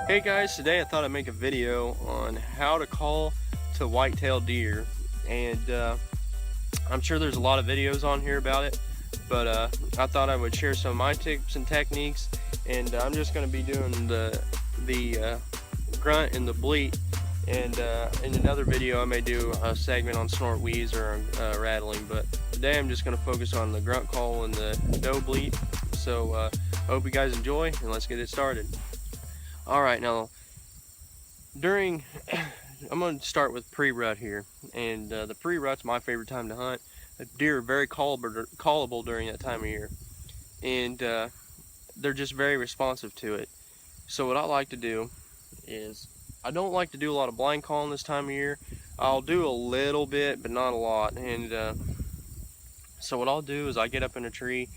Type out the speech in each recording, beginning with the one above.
Hey guys, today I thought I'd make a video on how to call to whitetail deer, and I'm sure there's a lot of videos on here about it, but I thought I would share some of my tips and techniques. And I'm just going to be doing the grunt and the bleat, and in another video I may do a segment on snort, wheeze, or rattling, but today I'm just going to focus on the grunt call and the doe bleat. So I hope you guys enjoy, and let's get it started. Alright, now I'm going to start with pre-rut here, and the pre-rut's my favorite time to hunt. Deer are very callable during that time of year, and they're just very responsive to it. So what I like to do is, I don't like to do a lot of blind calling this time of year. I'll do a little bit, but not a lot. And so what I'll do is I get up in a tree,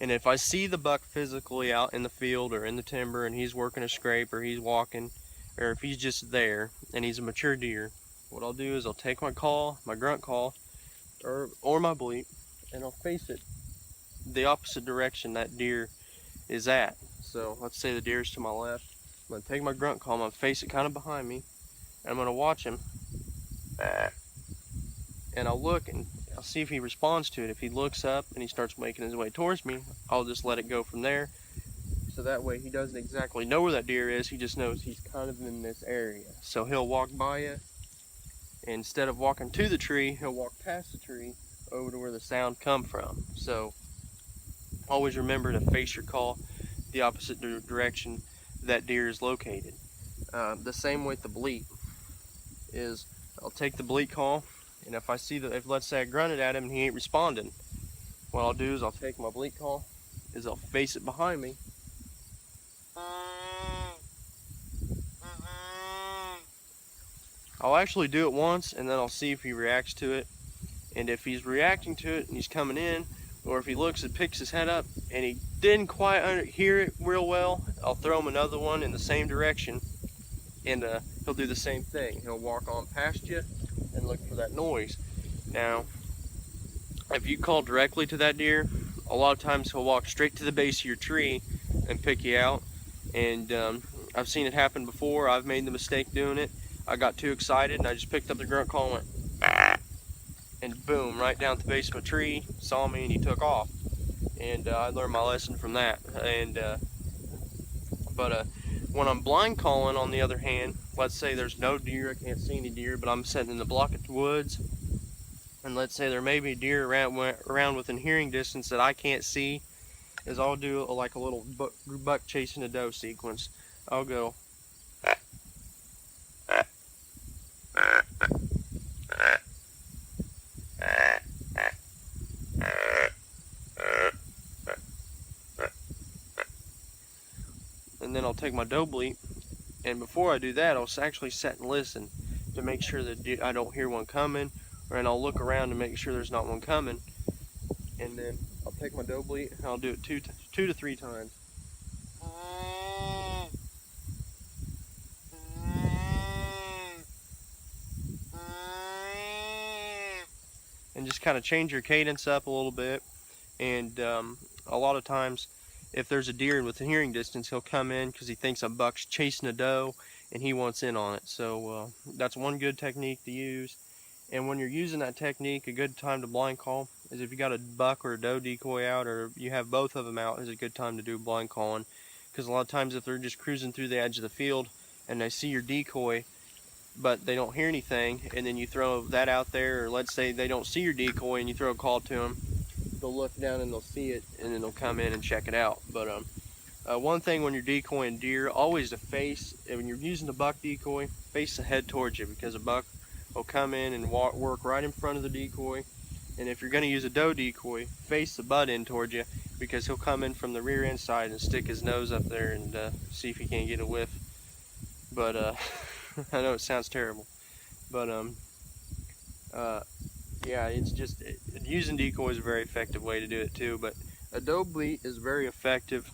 and if I see the buck physically out in the field or in the timber and he's working a scrape or he's walking, or if he's just there and he's a mature deer, what I'll do is I'll take my call, my grunt call, or my bleat, and I'll face it the opposite direction that deer is at. So let's say the deer's to my left. I'm going to take my grunt call, I'm going to face it kind of behind me, and I'm going to watch him, and I'll look and I'll see if he responds to it. If he looks up and he starts making his way towards me, I'll just let it go from there. So that way he doesn't exactly know where that deer is, he just knows he's kind of in this area. So he'll walk by you, and instead of walking to the tree, he'll walk past the tree over to where the sound come from. So always remember to face your call the opposite direction that deer is located. The same with the bleat is, I'll take the bleat call, and if I see if let's say I grunted at him and he ain't responding, what I'll do is I'll take my bleat call, is I'll face it behind me, I'll actually do it once, and then I'll see if he reacts to it. And if he's reacting to it and he's coming in, or if he looks and picks his head up and he didn't quite hear it real well, I'll throw him another one in the same direction, and he'll do the same thing. He'll walk on past you and look for that noise. Now, if you call directly to that deer, a lot of times he'll walk straight to the base of your tree and pick you out. And I've seen it happen before. I've made the mistake doing it. I got too excited and I just picked up the grunt call and went, ah, and boom, right down at the base of a tree, saw me, and he took off. And I learned my lesson from that. And when I'm blind calling, on the other hand, let's say there's no deer, I can't see any deer, but I'm sitting in the block of woods, and let's say there may be a deer around within hearing distance that I can't see, is I'll do like a little buck chasing a doe sequence. I'll go, and then I'll take my doe bleat, and before I do that, I'll actually sit and listen to make sure that I don't hear one coming, and I'll look around to make sure there's not one coming, and then I'll take my doe bleat and I'll do it two to three times. And just kind of change your cadence up a little bit. And a lot of times, if there's a deer within hearing distance, he'll come in because he thinks a buck's chasing a doe and he wants in on it. So that's one good technique to use. And when you're using that technique, a good time to blind call is if you got a buck or a doe decoy out, or you have both of them out, is a good time to do blind calling. Because a lot of times if they're just cruising through the edge of the field and they see your decoy, but they don't hear anything, and then you throw that out there, or let's say they don't see your decoy and you throw a call to them, they'll look down and they'll see it, and then they'll come in and check it out. But one thing when you're decoying deer, always to face, when you're using the buck decoy, face the head towards you, because a buck will come in and work right in front of the decoy. And if you're going to use a doe decoy, face the butt end towards you, because he'll come in from the rear end side and stick his nose up there and see if he can't get a whiff. But I know it sounds terrible, but yeah, it's just, using decoy is a very effective way to do it too. But a doe bleat is very effective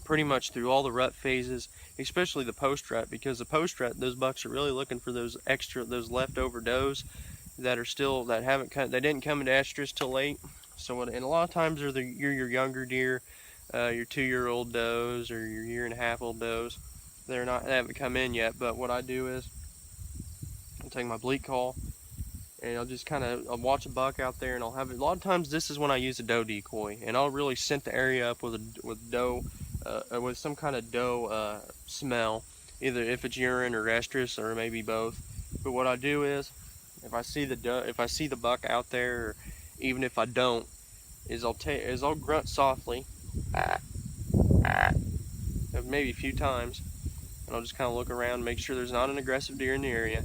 pretty much through all the rut phases, especially the post rut, because the post rut, those bucks are really looking for those leftover does that are still, they didn't come into estrus till late. So, and a lot of times they're your younger deer, your 2-year-old does or your 1.5-year-old does. They haven't come in yet. But what I do is I'll take my bleat call, and I'll just kind of watch a buck out there, and I'll have it. A lot of times this is when I use a doe decoy, and I'll really scent the area up with doe, with some kind of doe smell, either if it's urine or estrus or maybe both. But what I do is, if I see the buck out there, or even if I don't, I'll grunt softly, maybe a few times, and I'll just kind of look around, make sure there's not an aggressive deer in the area,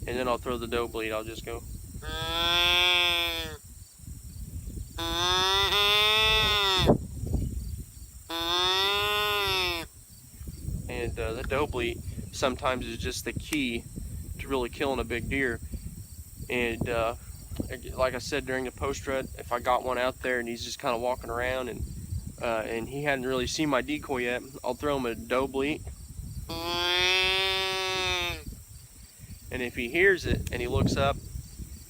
and then I'll throw the doe bleat. I'll just go. And the doe bleat sometimes is just the key to really killing a big deer. And like I said during the post rut, if I got one out there and he's just kind of walking around and he hadn't really seen my decoy yet, I'll throw him a doe bleat. And if he hears it and he looks up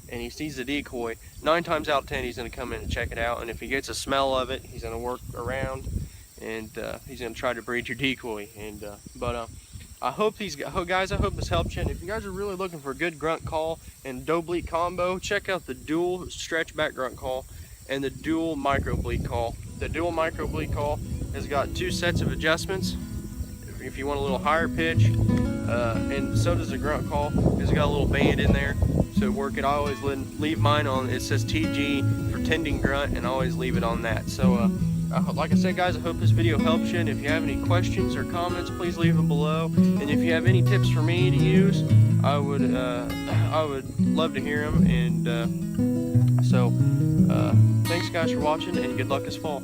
and he sees the decoy, 9 times out of 10 he's going to come in and check it out. And if he gets a smell of it, he's going to work around and he's going to try to breed your decoy. And I hope guys, I hope this helped you. And if you guys are really looking for a good grunt call and doe bleat combo, check out the dual stretch back grunt call and the dual micro bleat call. The dual micro bleat call has got 2 sets of adjustments. If you want a little higher pitch, and so does the grunt call. It's got a little band in there, so work it. I always leave mine on. It says TG for tending grunt, and I always leave it on that. So, like I said, guys, I hope this video helps you. And if you have any questions or comments, please leave them below. And if you have any tips for me to use, I would love to hear them. And thanks, guys, for watching, and good luck this fall.